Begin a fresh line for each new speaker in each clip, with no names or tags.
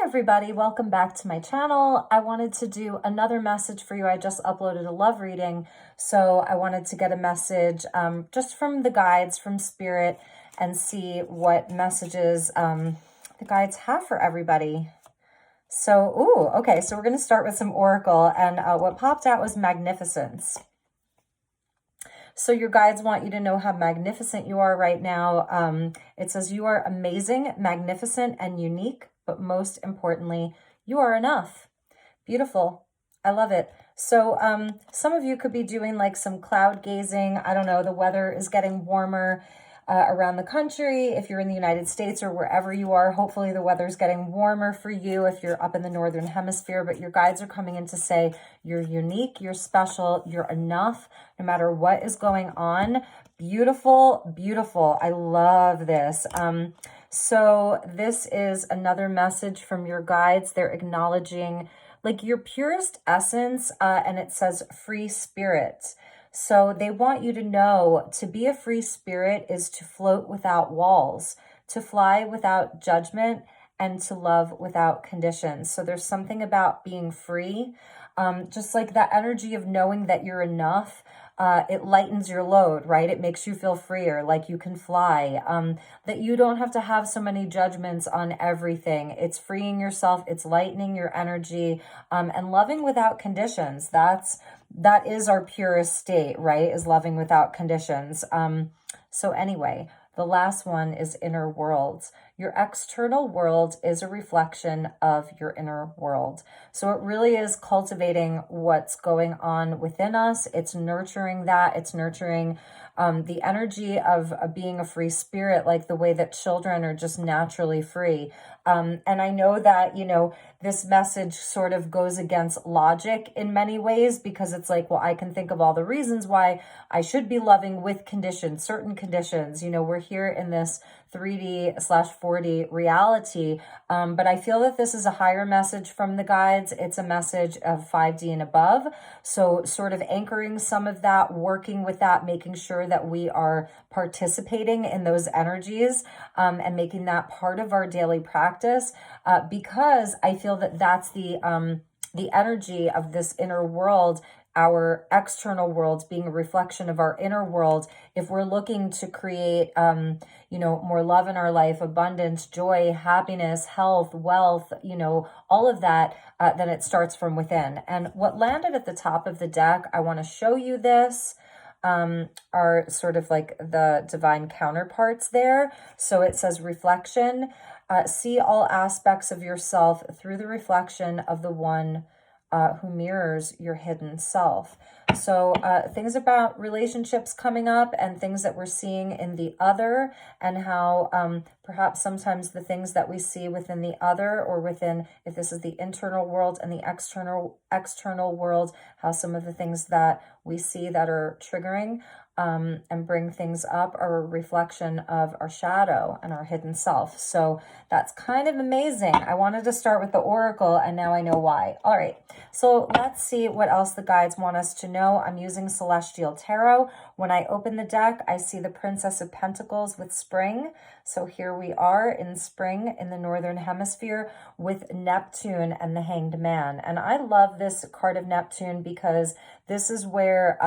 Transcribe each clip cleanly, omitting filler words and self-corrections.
everybody, welcome back to my channel. I wanted to do another message for you. I just uploaded a love reading, so I wanted to get a message just from the guides, from Spirit, and see what messages the guides have for everybody. So, okay, so we're going to start with some oracle, and what popped out was magnificence. So your guides want you to know how magnificent you are right now. It says you are amazing, magnificent, and unique, but most importantly, you are enough. Beautiful. I love it. So some of you could be doing like some cloud gazing. I don't know, the weather is getting warmer around the country. If you're in the United States or wherever you are, hopefully the weather's getting warmer for you if you're up in the Northern Hemisphere, but your guides are coming in to say you're unique, you're special, you're enough, no matter what is going on. Beautiful, beautiful. I love this. So this is another message from your guides. They're acknowledging like your purest essence, and it says free spirit. So they want you to know to be a free spirit is to float without walls, to fly without judgment, and to love without conditions. So there's something about being free, just like that energy of knowing that you're enough. It lightens your load, right? It makes you feel freer, like you can fly, that you don't have to have so many judgments on everything. It's freeing yourself. It's lightening your energy, and loving without conditions. That is our purest state, right? Is loving without conditions. So anyway, the last one is inner worlds. Your external world is a reflection of your inner world. So it really is cultivating what's going on within us. It's nurturing that. It's nurturing the energy of being a free spirit, like the way that children are just naturally free. And I know that, you know, this message sort of goes against logic in many ways, because it's like, well, I can think of all the reasons why I should be loving with conditions, certain conditions. You know, we're here in this 3D/4D reality, but I feel that this is a higher message from the guides. It's a message of 5D and above. So sort of anchoring some of that, working with that, making sure that we are participating in those energies, and making that part of our daily practice, because I feel that that's the energy of this inner world. Our external world being a reflection of our inner world. If we're looking to create, you know, more love in our life, abundance, joy, happiness, health, wealth, you know, all of that, then it starts from within. And what landed at the top of the deck, I want to show you this, are sort of like the divine counterparts there. So it says reflection, see all aspects of yourself through the reflection of the one who mirrors your hidden self. So things about relationships coming up and things that we're seeing in the other, and how perhaps sometimes the things that we see within the other, or within, if this is the internal world and the external world, how some of the things that we see that are triggering and bring things up are a reflection of our shadow and our hidden self. So that's kind of amazing. I wanted to start with the oracle, and now I know why. All right, so let's see what else the guides want us to know. I'm using Celestial Tarot. When I open the deck, I see the Princess of Pentacles with spring. So here we are in spring in the Northern Hemisphere with Neptune and the Hanged Man. And I love this card of Neptune because this is where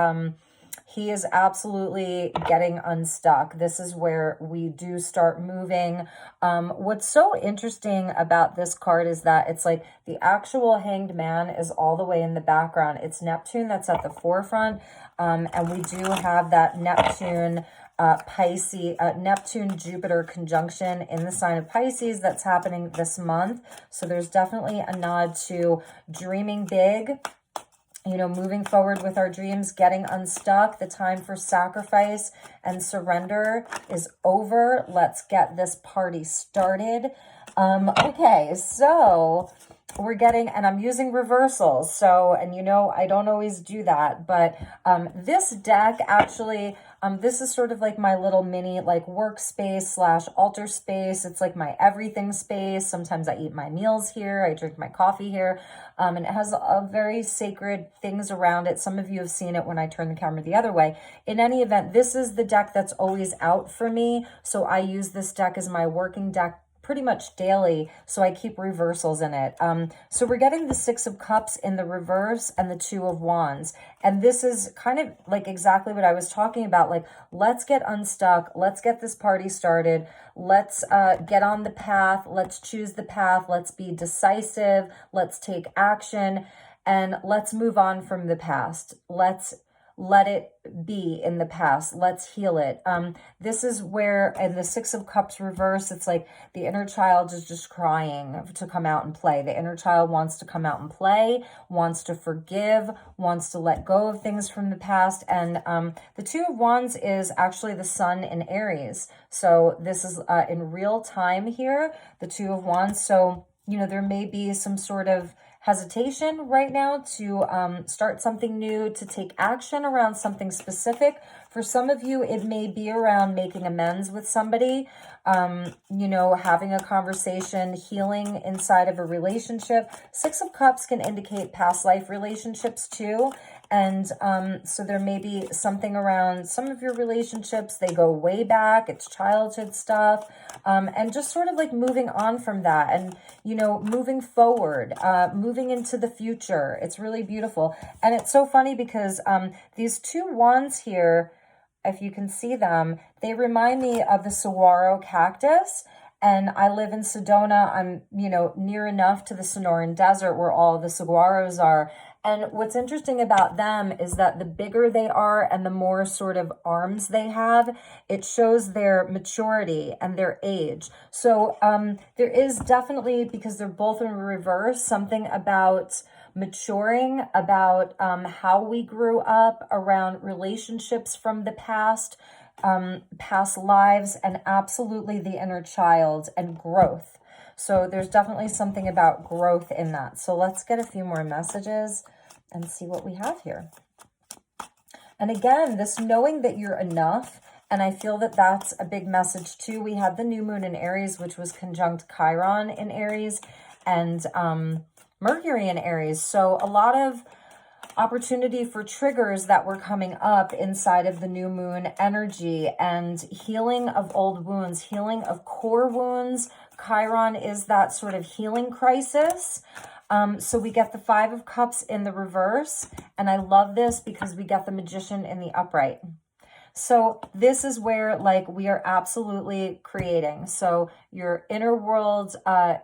he is absolutely getting unstuck. This is where we do start moving. What's so interesting about this card is that it's like the actual Hanged Man is all the way in the background. It's Neptune that's at the forefront. And we do have that Neptune Neptune Jupiter conjunction in the sign of Pisces that's happening this month. So there's definitely a nod to dreaming big, you know, moving forward with our dreams, getting unstuck. The time for sacrifice and surrender is over. Let's get this party started. Okay, so we're getting, and I'm using reversals. So, and you know, I don't always do that, but this deck actually, this is sort of like my little mini like workspace / altar space. It's like my everything space. Sometimes I eat my meals here. I drink my coffee here. And it has a very sacred things around it. Some of you have seen it when I turn the camera the other way. In any event, this is the deck that's always out for me. So I use this deck as my working deck pretty much daily, so I keep reversals in it. So we're getting the Six of Cups in the reverse and the Two of Wands. And this is kind of like exactly what I was talking about. Like, let's get unstuck. Let's get this party started. Let's get on the path. Let's choose the path. Let's be decisive. Let's take action. And let's move on from the past. Let's let it be in the past. Let's heal it. This is where, in the Six of Cups reverse, it's like the inner child is just crying to come out and play. The inner child wants to come out and play, wants to forgive, wants to let go of things from the past. And the Two of Wands is actually the sun in Aries. So this is in real time here, the Two of Wands. So, there may be some sort of hesitation right now to start something new, to take action around something specific. For some of you, it may be around making amends with somebody, having a conversation, healing inside of a relationship. Six of Cups can indicate past life relationships too. And so there may be something around some of your relationships. They go way back. It's childhood stuff. And just sort of like moving on from that and, moving forward, moving into the future. It's really beautiful. And it's so funny because these two wands here, if you can see them, they remind me of the saguaro cactus. And I live in Sedona. I'm, near enough to the Sonoran Desert where all the saguaros are. And what's interesting about them is that the bigger they are and the more sort of arms they have, it shows their maturity and their age. So there is definitely, because they're both in reverse, something about maturing, about how we grew up, around relationships from the past, past lives, and absolutely the inner child and growth. So there's definitely something about growth in that. So let's get a few more messages and see what we have here. And again, this knowing that you're enough, and I feel that that's a big message too. We had the new moon in Aries, which was conjunct Chiron in Aries and Mercury in Aries. So a lot of opportunity for triggers that were coming up inside of the new moon energy and healing of old wounds, healing of core wounds. Chiron is that sort of healing crisis. So we get the Five of Cups in the reverse. And I love this because we get the Magician in the upright. So this is where we are absolutely creating. So your inner world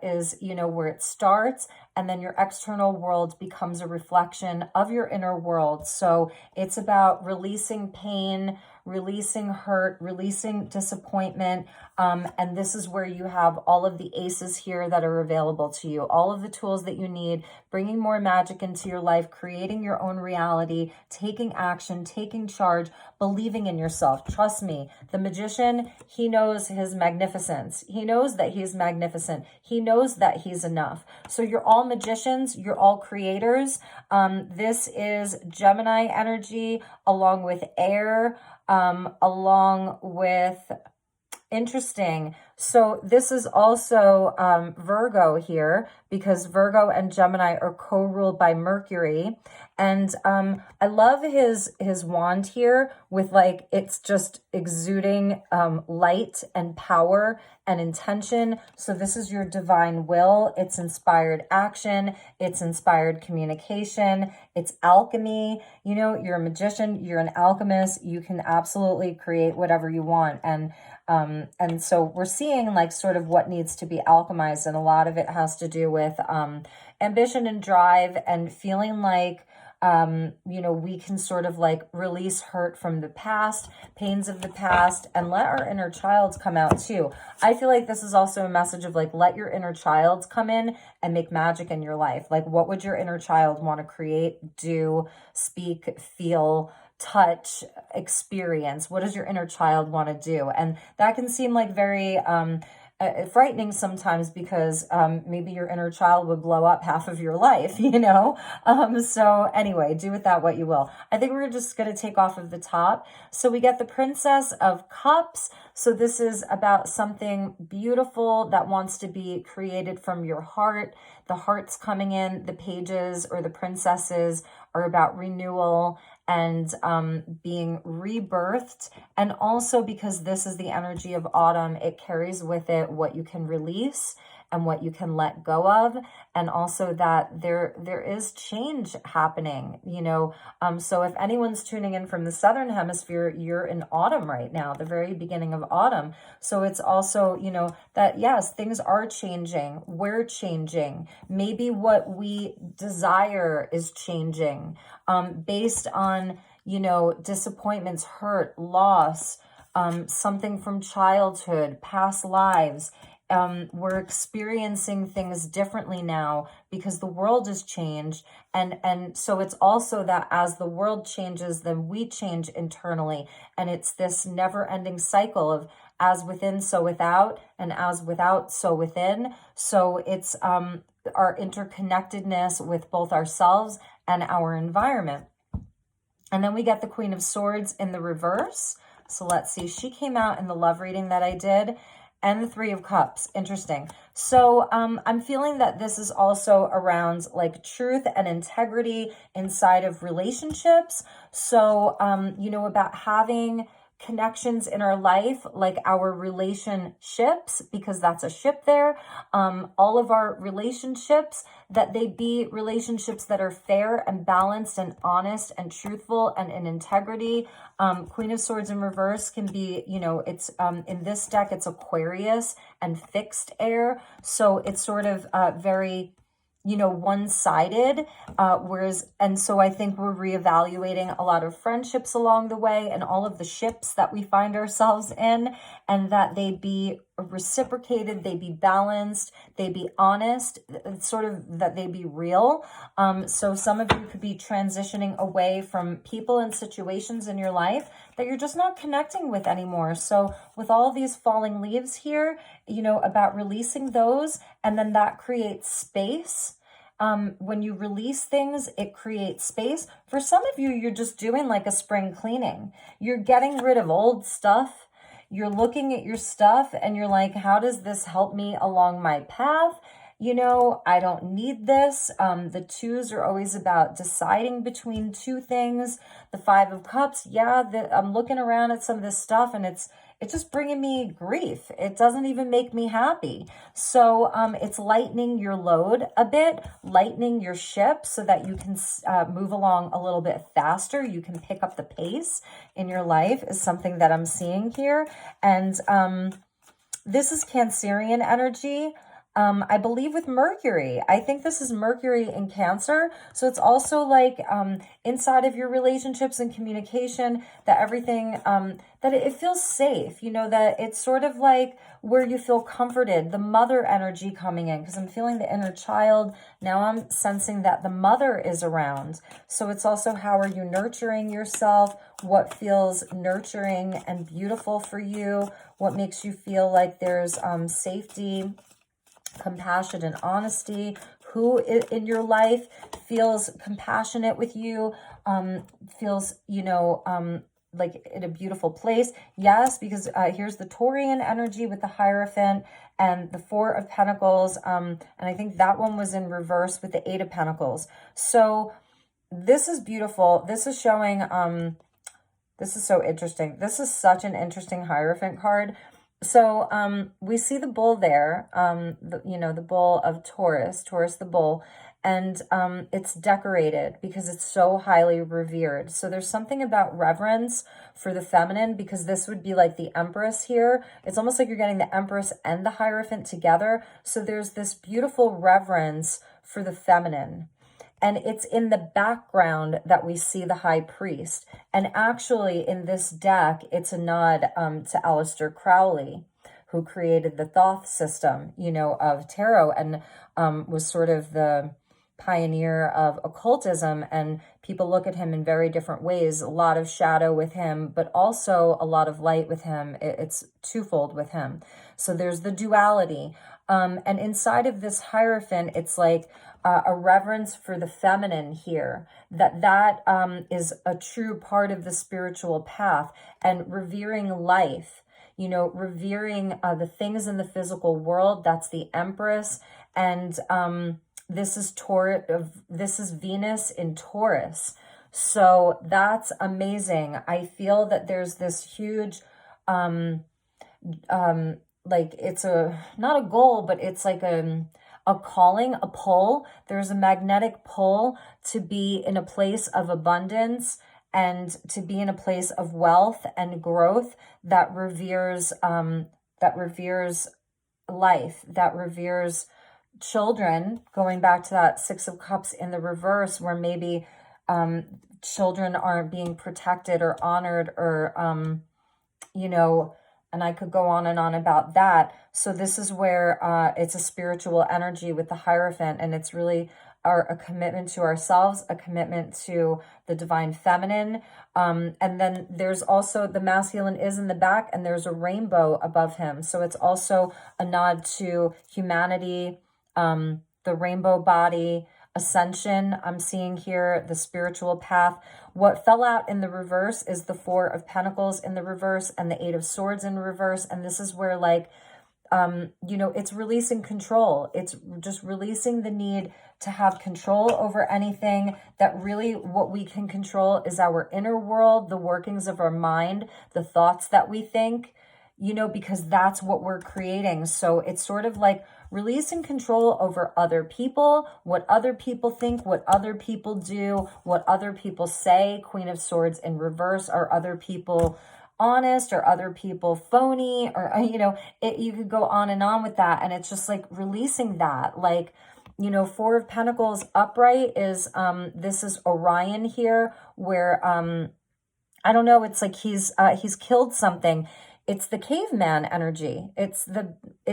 is, where it starts, and then your external world becomes a reflection of your inner world. So it's about releasing pain, releasing hurt, releasing disappointment. And this is where you have all of the aces here that are available to you, all of the tools that you need, bringing more magic into your life, creating your own reality, taking action, taking charge, believing in yourself. Trust me, the Magician, he knows his magnificence. He knows that he's magnificent. He knows that he's enough. So you're all magicians. You're all creators. This is Gemini energy along with air, along with interesting. So this is also Virgo here, because Virgo and Gemini are co-ruled by Mercury. And I love his wand here with it's just exuding light and power and intention. So this is your divine will. It's inspired action. It's inspired communication. It's alchemy. You're a magician. You're an alchemist. You can absolutely create whatever you want. And so we're seeing sort of what needs to be alchemized. And a lot of it has to do with ambition and drive and feeling we can sort of release hurt from the past, pains of the past, and let our inner child come out too. I feel like this is also a message of let your inner child come in and make magic in your life. What would your inner child want to create, do, speak, feel, touch, experience? What does your inner child want to do? And that can seem very frightening sometimes, because maybe your inner child would blow up half of your life, so anyway, do with that what you will. I think we're just going to take off of the top. So we get the Princess of Cups. So this is about something beautiful that wants to be created from your heart. The heart's coming in. The pages or the princesses are about renewal and being rebirthed. And also because this is the energy of autumn, it carries with it what you can release and what you can let go of, and also that there is change happening, you know. So if anyone's tuning in from the southern hemisphere, you're in autumn right now, the very beginning of autumn. So it's also, you know, that yes, things are changing, we're changing. Maybe what we desire is changing, based on, you know, disappointments, hurt, loss, something from childhood, past lives. We're experiencing things differently now because the world has changed. And so it's also that as the world changes, then we change internally. And it's this never ending cycle of as within, so without, and as without, so within. So it's our interconnectedness with both ourselves and our environment. And then we get the Queen of Swords in the reverse. So let's see, she came out in the love reading that I did. And the Three of Cups. Interesting. So I'm feeling that this is also around like truth and integrity inside of relationships. So, you know, about having connections in our life, like our relationships, because that's a ship there. All of our relationships, that they be relationships that are fair and balanced and honest and truthful and in integrity. Queen of Swords in reverse can be, you know, it's in this deck, it's Aquarius and fixed air. So it's sort of very, you know, one-sided, and so I think we're reevaluating a lot of friendships along the way and all of the ships that we find ourselves in, and that they be reciprocated, they be balanced, they be honest, sort of that they be real. So some of you could be transitioning away from people and situations in your life that you're just not connecting with anymore. So with all these falling leaves here, you know, about releasing those, and then that creates space. When you release things, it creates space. For some of you, you're just doing like a spring cleaning. You're getting rid of old stuff. You're looking at your stuff and you're like, how does this help me along my path? You know, I don't need this. The twos are always about deciding between two things. The Five of Cups, yeah, I'm looking around at some of this stuff and it's just bringing me grief. It doesn't even make me happy. So it's lightening your load a bit, lightening your ship so that you can move along a little bit faster. You can pick up the pace in your life is something that I'm seeing here. And this is Cancerian energy. I believe with Mercury. I think this is Mercury in Cancer. So it's also like inside of your relationships and communication, that everything, that it feels safe, you know, that it's sort of like where you feel comforted, the mother energy coming in, because I'm feeling the inner child. Now I'm sensing that the mother is around. So it's also how are you nurturing yourself? What feels nurturing and beautiful for you? What makes you feel like there's safety, compassion, and honesty? Who in your life feels compassionate with you, feels, you know, like in a beautiful place? Yes, because here's the Taurian energy with the Hierophant and the Four of Pentacles. And I think that one was in reverse with the Eight of Pentacles. So this is beautiful. This is showing, this is so interesting. This is such an interesting Hierophant card. So we see the bull there, you know, the bull of Taurus the bull, and it's decorated because it's so highly revered. So there's something about reverence for the feminine, because this would be like the Empress here. It's almost like you're getting the Empress and the Hierophant together. So there's this beautiful reverence for the feminine. And it's in the background that we see the High Priest. And actually in this deck, it's a nod to Aleister Crowley, who created the Thoth system, you know, of tarot, and was sort of the pioneer of occultism. And people look at him in very different ways. A lot of shadow with him, but also a lot of light with him. It's twofold with him. So there's the duality. And inside of this Hierophant, it's like a reverence for the feminine here, that is a true part of the spiritual path, and revering life, you know, revering the things in the physical world. That's the Empress. And this is Venus in Taurus. So that's amazing. I feel that there's this huge, like it's not a goal, but it's like a calling, a pull. There's a magnetic pull to be in a place of abundance and to be in a place of wealth and growth that reveres life, that reveres children, going back to that Six of Cups in the reverse, where maybe children aren't being protected or honored, or and I could go on and on about that. So this is where it's a spiritual energy with the Hierophant, and it's really a commitment to ourselves, a commitment to the divine feminine. And then there's also the masculine is in the back, and there's a rainbow above him. So it's also a nod to humanity, the rainbow body, ascension. I'm seeing here the spiritual path. What fell out in the reverse is the Four of Pentacles in the reverse and the Eight of Swords in reverse. And this is where, like, it's releasing control. It's just releasing the need to have control over anything. That really what we can control is our inner world, the workings of our mind, the thoughts that we think, because that's what we're creating. So it's sort of like releasing control over other people, what other people think, what other people do, what other people say. Queen of Swords in reverse. Are other people honest, or other people phony, or you could go on and on with that. And it's just like releasing that, like, Four of Pentacles upright is this is Orion here, where I don't know, it's like he's killed something. It's the caveman energy. It's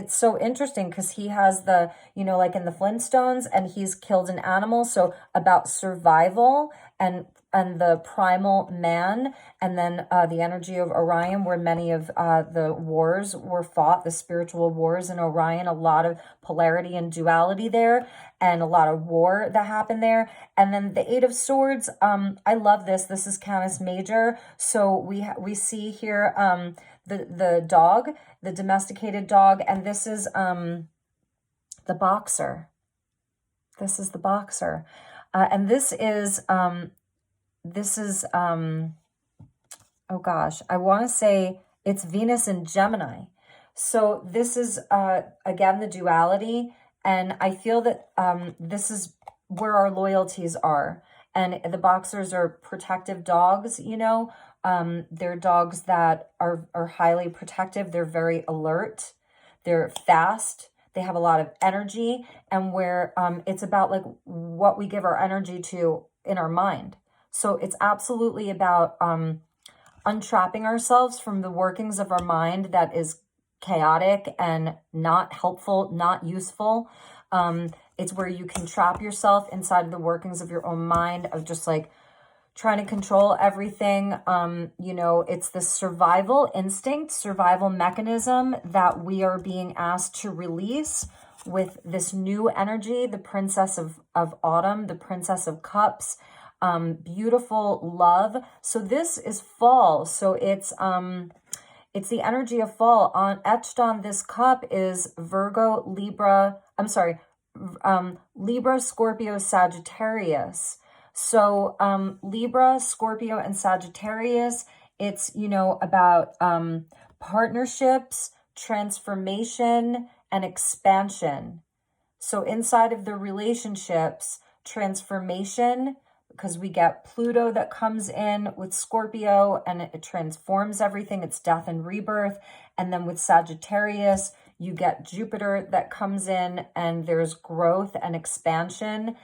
so interesting because he has the, like in the Flintstones, and he's killed an animal. So about survival and the primal man, and then the energy of Orion, where many of the wars were fought, the spiritual wars in Orion, a lot of polarity and duality there, and a lot of war that happened there. And then the Eight of Swords, I love this. This is Canis Major. So we see here the dog, the domesticated dog, and this is the boxer. This is the boxer. And this is oh gosh, I want to say it's Venus and Gemini. So this is, again, the duality. And I feel that this is where our loyalties are. And the boxers are protective dogs, they're dogs that are highly protective. They're very alert. They're fast. They have a lot of energy. And where it's about like what we give our energy to in our mind. So it's absolutely about untrapping ourselves from the workings of our mind that is chaotic and not helpful, not useful. It's where you can trap yourself inside of the workings of your own mind, of just like trying to control everything. It's the survival instinct, survival mechanism that we are being asked to release with this new energy, the Princess of Autumn, the Princess of Cups. Beautiful love. So this is fall. So it's the energy of fall. Etched on this cup is Virgo, Libra, Libra, Scorpio, Sagittarius. So Libra, Scorpio, and Sagittarius, it's, about partnerships, transformation, and expansion. So inside of the relationships, transformation, because we get Pluto that comes in with Scorpio and it transforms everything. It's death and rebirth. And then with Sagittarius, you get Jupiter that comes in, and there's growth and expansion,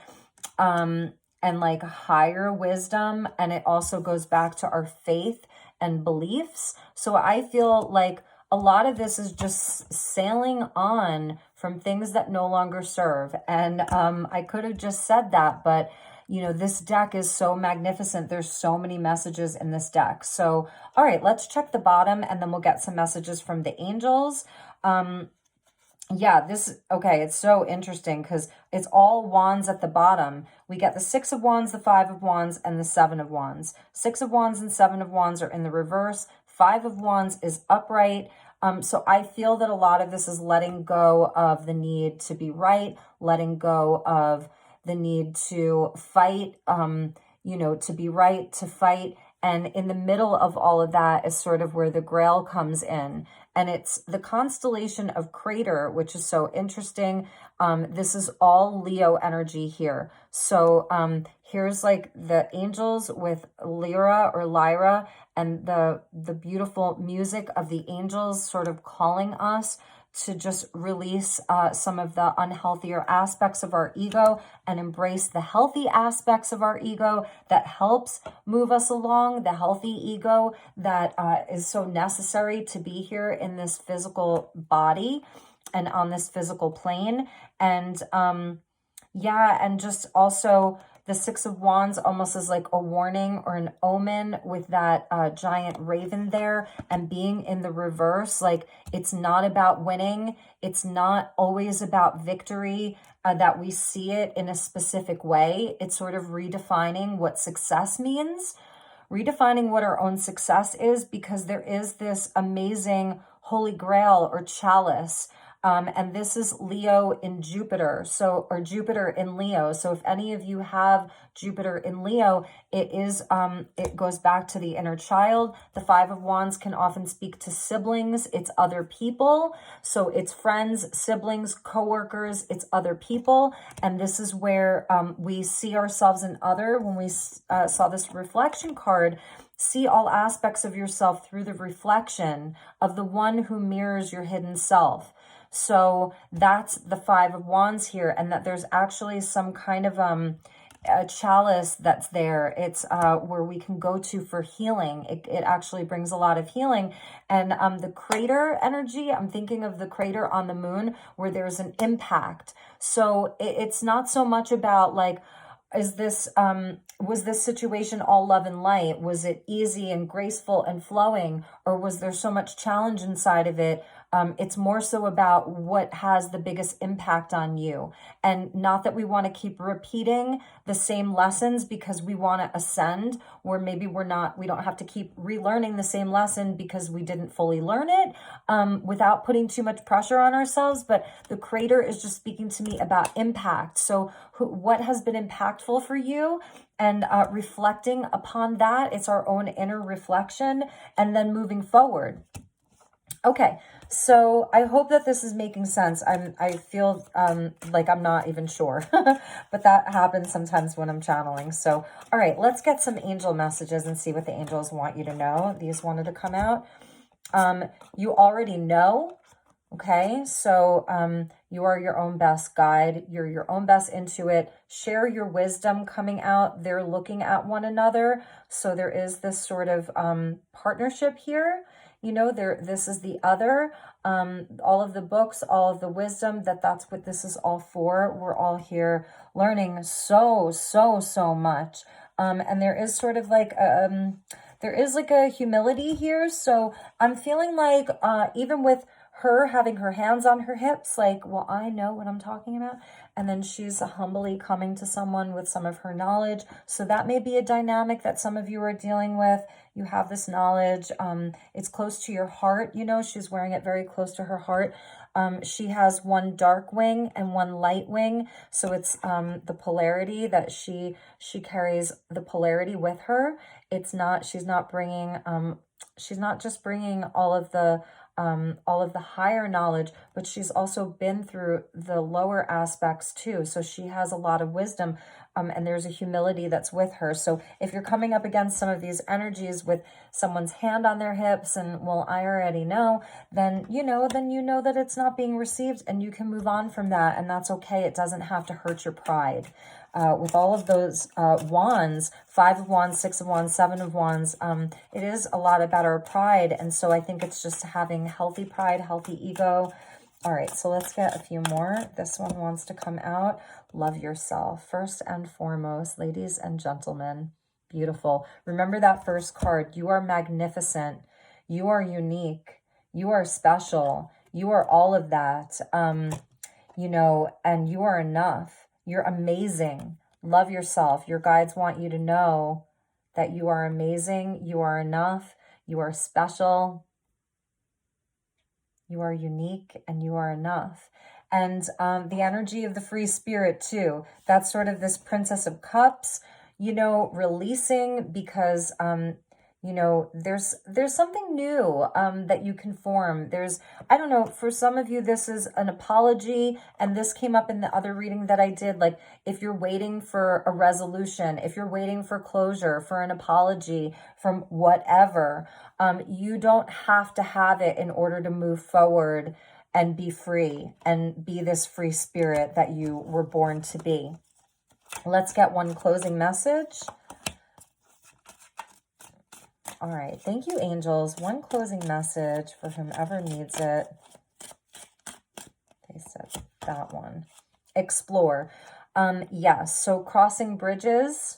and like higher wisdom. And it also goes back to our faith and beliefs. So I feel like a lot of this is just sailing on from things that no longer serve. And I could have just said that, but this deck is so magnificent. There's so many messages in this deck. So, all right, let's check the bottom, and then we'll get some messages from the angels. It's so interesting because it's all wands at the bottom. We get the Six of Wands, the Five of Wands, and the Seven of Wands. Six of Wands and Seven of Wands are in the reverse. Five of Wands is upright. So I feel that a lot of this is letting go of the need to be right, letting go of the need to fight, you know, to be right, to fight. And in the middle of all of that is sort of where the Grail comes in. And it's the constellation of Crater, which is so interesting. This is all Leo energy here. So here's like the angels with Lyra or Lyra, and the beautiful music of the angels sort of calling us to just release some of the unhealthier aspects of our ego and embrace the healthy aspects of our ego that helps move us along, the healthy ego that is so necessary to be here in this physical body and on this physical plane. And yeah, and just also the Six of Wands almost as like a warning or an omen with that giant raven there, and being in the reverse. Like, it's not about winning. It's not always about victory, that we see it in a specific way. It's sort of redefining what success means, redefining what our own success is, because there is this amazing Holy Grail or chalice. And this is Leo in Jupiter, so, or Jupiter in Leo. So if any of you have Jupiter in Leo, it is, it goes back to the inner child. The Five of Wands can often speak to siblings. It's other people. So it's friends, siblings, coworkers, it's other people. And this is where we see ourselves in other. When we saw this reflection card, see all aspects of yourself through the reflection of the one who mirrors your hidden self. So that's the Five of Wands here, and that there's actually some kind of a chalice that's there. It's where we can go to for healing. It actually brings a lot of healing. And the crater energy, I'm thinking of the crater on the moon where there's an impact. So it's not so much about like, is this was this situation all love and light? Was it easy and graceful and flowing, or was there so much challenge inside of it? It's more so about what has the biggest impact on you. And not that we want to keep repeating the same lessons because we want to ascend, or maybe we don't have to keep relearning the same lesson because we didn't fully learn it, without putting too much pressure on ourselves. But the crater is just speaking to me about impact. So what has been impactful for you? And reflecting upon that, it's our own inner reflection, and then moving forward. Okay, so I hope that this is making sense. I feel like I'm not even sure, but that happens sometimes when I'm channeling. So, all right, let's get some angel messages and see what the angels want you to know. These wanted to come out. You already know. Okay, so you are your own best guide. You're your own best intuit. Share your wisdom coming out. They're looking at one another. So there is this sort of partnership here. You know, this is the other. All of the books, all of the wisdom, that's what this is all for. We're all here learning so much. And there is sort of like there is like a humility here. So I'm feeling like even with her having her hands on her hips, like, well, I know what I'm talking about. And then she's humbly coming to someone with some of her knowledge. So that may be a dynamic that some of you are dealing with. You have this knowledge. It's close to your heart. You know, she's wearing it very close to her heart. She has one dark wing and one light wing. So it's the polarity that she carries the polarity with her. It's not, she's not just bringing all of the higher knowledge, but she's also been through the lower aspects too. So she has a lot of wisdom, and there's a humility that's with her. So if you're coming up against some of these energies with someone's hand on their hips and, well, I already know, then you know that it's not being received, and you can move on from that. And that's okay. It doesn't have to hurt your pride. With all of those wands, Five of Wands, Six of Wands, Seven of Wands, it is a lot about our pride. And so I think it's just having healthy pride, healthy ego. All right, so let's get a few more. This one wants to come out. Love yourself. First and foremost, ladies and gentlemen. Beautiful. Remember that first card. You are magnificent. You are unique. You are special. You are all of that. You know, and you are enough. You're amazing. Love yourself. Your guides want you to know that you are amazing. You are enough. You are special. You are unique, and you are enough. And the energy of the free spirit too. That's sort of this Princess of Cups. you know, releasing because, you know, there's something new that you can form. There's, I don't know, for some of you, this is an apology, and this came up in the other reading that I did. Like, if you're waiting for a resolution, if you're waiting for closure, for an apology from whatever, you don't have to have it in order to move forward and be free and be this free spirit that you were born to be. Let's get one closing message. All right. Thank you, angels. One closing message for whomever needs it. They said that one. Explore. Yes. So crossing bridges.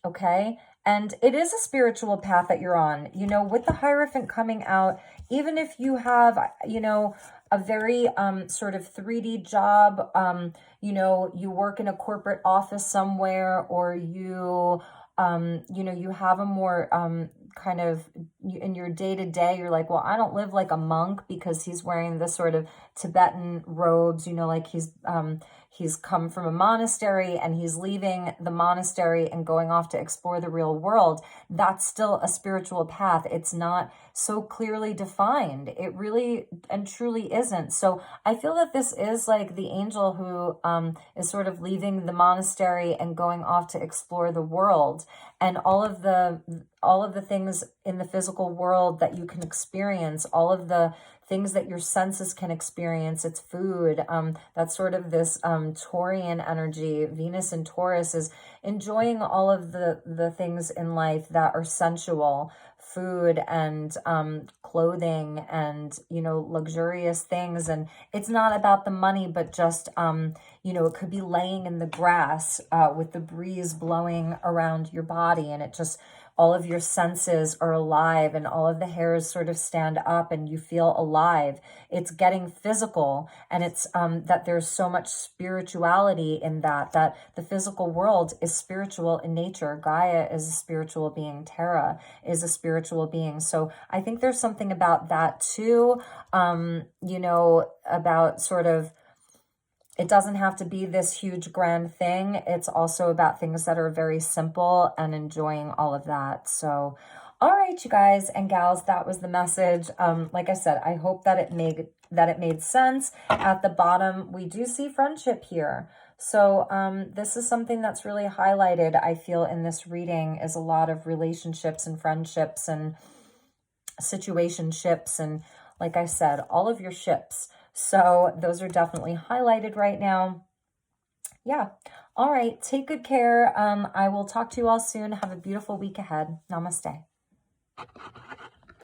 Okay. And it is a spiritual path that you're on, you know, with the Hierophant coming out, even if you have, you know, a very sort of 3D job, you know, you work in a corporate office somewhere, or you, you know, you have a more kind of in your day-to-day, you're like, well, I don't live like a monk, because he's wearing this sort of Tibetan robes, you know, like he's come from a monastery and he's leaving the monastery and going off to explore the real world. That's still a spiritual path. It's not so clearly defined. It really and truly isn't. So I feel that this is like the angel who is sort of leaving the monastery and going off to explore the world, and all of the things in the physical world that you can experience, all of the things that your senses can experience. It's food. That's sort of this Taurian energy. Venus in Taurus is enjoying all of the things in life that are sensual, food and clothing and, you know, luxurious things. And it's not about the money, but just, you know, it could be laying in the grass with the breeze blowing around your body, and it just, all of your senses are alive and all of the hairs sort of stand up and you feel alive. It's getting physical, and it's that there's so much spirituality in that the physical world is spiritual in nature. Gaia is a spiritual being. Terra is a spiritual being. So I think there's something about that too, you know, about sort of, it doesn't have to be this huge grand thing. It's also about things that are very simple and enjoying all of that. So, all right, you guys and gals, that was the message. Like I said, I hope that it made sense. At the bottom, we do see friendship here. So this is something that's really highlighted, I feel, in this reading, is a lot of relationships and friendships and situationships, and like I said, all of your ships. So those are definitely highlighted right now. Yeah. All right. Take good care. I will talk to you all soon. Have a beautiful week ahead. Namaste.